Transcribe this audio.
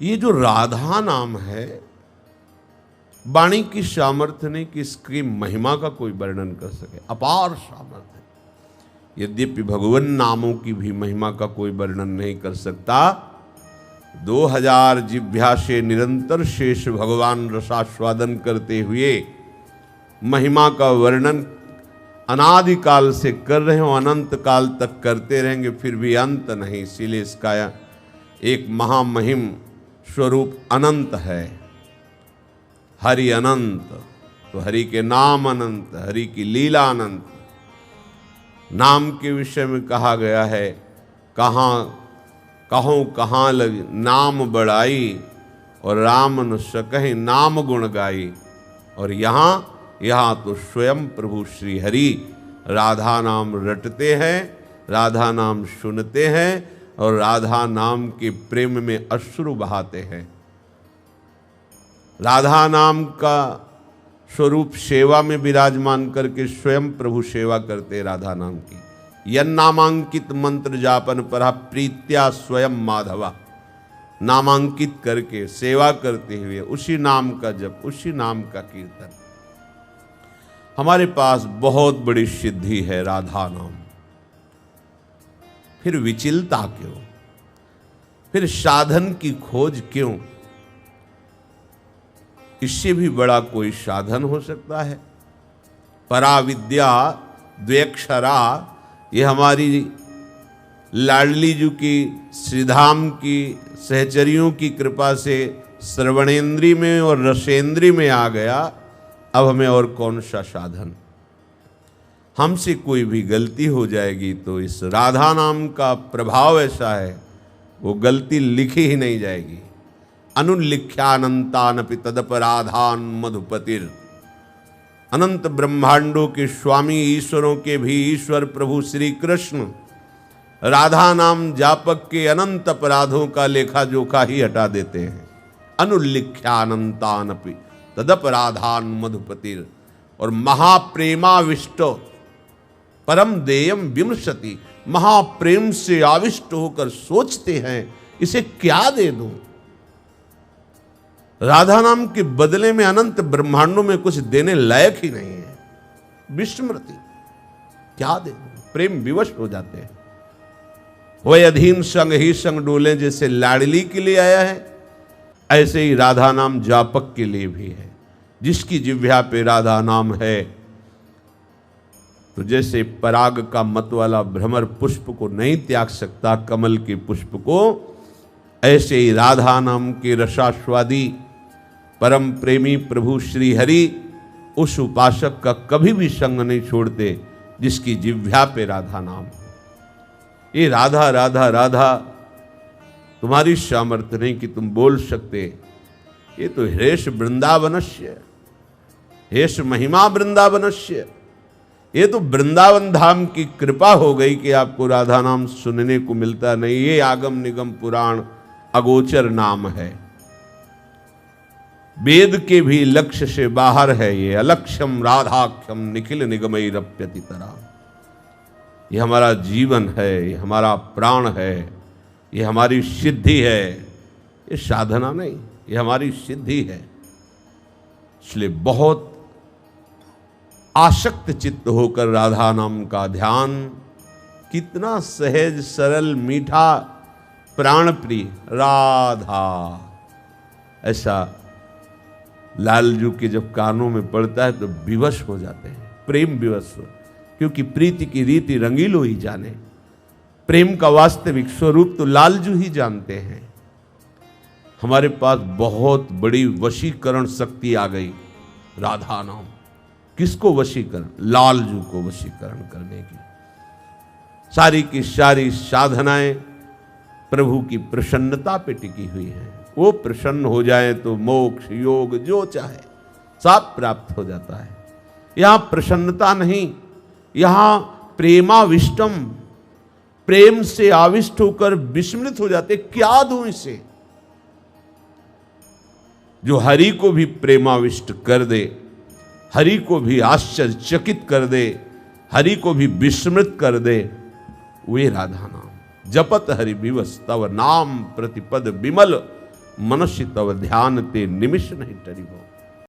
ये जो राधा नाम है, वाणी की सामर्थ्य नहीं कि इसकी महिमा का कोई वर्णन कर सके, अपार सामर्थ्य है। यद्यपि भगवान नामों की भी महिमा का कोई वर्णन नहीं कर सकता। 2000 जिह्वा से निरंतर शेष भगवान रसास्वादन करते हुए महिमा का वर्णन अनादिकाल से कर रहे हो, अनंत काल तक करते रहेंगे, फिर भी अंत नहीं। इसीलिए इसका एक महामहिम स्वरूप अनंत है। हरि अनंत, तो हरि के नाम अनंत, हरि की लीला अनंत। नाम के विषय में कहा गया है, कहाँ लग नाम बढ़ाई और राम न सकहि नाम गुण गाई। और यहाँ तो स्वयं प्रभु श्री हरि राधा नाम रटते हैं, राधा नाम सुनते हैं और राधा नाम के प्रेम में अश्रु बहाते हैं। राधा नाम का स्वरूप सेवा में विराजमान करके स्वयं प्रभु सेवा करते राधा नाम की। यन नामांकित मंत्र जापन पर प्रीत्या स्वयं माधवा, नामांकित करके सेवा करते हुए उसी नाम का जप, उसी नाम का कीर्तन। हमारे पास बहुत बड़ी सिद्धि है राधा नाम, फिर विचलता क्यों, फिर साधन की खोज क्यों? इससे भी बड़ा कोई साधन हो सकता है? पराविद्या द्व्यक्षरा, ये हमारी लाडली जी की श्रीधाम की सहचरियों की कृपा से श्रवणेन्द्री में और रसेंद्री में आ गया। अब हमें और कौन सा साधन? हमसे कोई भी गलती हो जाएगी तो इस राधा नाम का प्रभाव ऐसा है, वो गलती लिखी ही नहीं जाएगी। अनुल्लिख्यानंतानपि तदपराधान मधुपतिर। अनंत ब्रह्मांडों के स्वामी ईश्वरों के भी ईश्वर प्रभु श्री कृष्ण राधा नाम जापक के अनंत अपराधों का लेखा जोखा ही हटा देते हैं। अनुल्लिख्यानंतानपि तदपराधान मधुपतिर। और महाप्रेमाविष्ट परम देयम विमर्शति, महाप्रेम से आविष्ट होकर सोचते हैं इसे क्या दे दूं। राधा नाम के बदले में अनंत ब्रह्मांडों में कुछ देने लायक ही नहीं है। विस्मृति, क्या दे दूं? प्रेम विवश हो जाते हैं। वह अधीन संग ही संग डोले, जैसे लाडली के लिए आया है ऐसे ही राधा नाम जापक के लिए भी है। जिसकी जिह्वा पे राधा नाम है, तो जैसे पराग का मत वाला भ्रमर पुष्प को नहीं त्याग सकता कमल के पुष्प को, ऐसे ही राधा नाम के रसास्वादी परम प्रेमी प्रभु श्री हरि उस उपासक का कभी भी संग नहीं छोड़ते जिसकी जिह्वा पे राधा नाम। ये राधा राधा राधा तुम्हारी सामर्थ्य नहीं कि तुम बोल सकते। ये तो हेश वृंदावनस्य, हेश महिमा वृंदावनस्य। ये तो वृंदावन धाम की कृपा हो गई कि आपको राधा नाम सुनने को मिलता नहीं। ये आगम निगम पुराण अगोचर नाम है, वेद के भी लक्ष्य से बाहर है। ये अलक्ष्यम राधाख्यम निखिल निगमैरप्यतितरा। ये हमारा जीवन है, ये हमारा प्राण है, ये हमारी सिद्धि है। ये साधना नहीं, ये हमारी सिद्धि है। इसलिए बहुत आसक्त चित्त होकर राधा नाम का ध्यान, कितना सहज सरल मीठा प्राण प्रिय राधा, ऐसा लालजू के जब कानों में पड़ता है तो विवश हो जाते हैं, प्रेम विवश हो। क्योंकि प्रीति की रीति रंगीलो ही जाने, प्रेम का वास्तविक स्वरूप तो लालजू ही जानते हैं। हमारे पास बहुत बड़ी वशीकरण शक्ति आ गई राधा नाम। किसको वशीकरण? लालजू को वशीकरण करने की। सारी की सारी साधनाएं प्रभु की प्रसन्नता पे टिकी हुई हैं। वो प्रसन्न हो जाए तो मोक्ष योग जो चाहे सब प्राप्त हो जाता है। यहां प्रसन्नता नहीं, यहां प्रेमाविष्टम, प्रेम से आविष्ट होकर विस्मृत हो जाते। क्या दूं इसे? जो हरि को भी प्रेमाविष्ट कर दे, हरि को भी आश्चर्यचकित कर दे, हरि को भी विस्मृत कर दे, वे राधा नाम। जपत हरि विवस तव नाम प्रतिपद विमल, मनुष्य तव ध्यान ते निमिष नहीं टरिबो।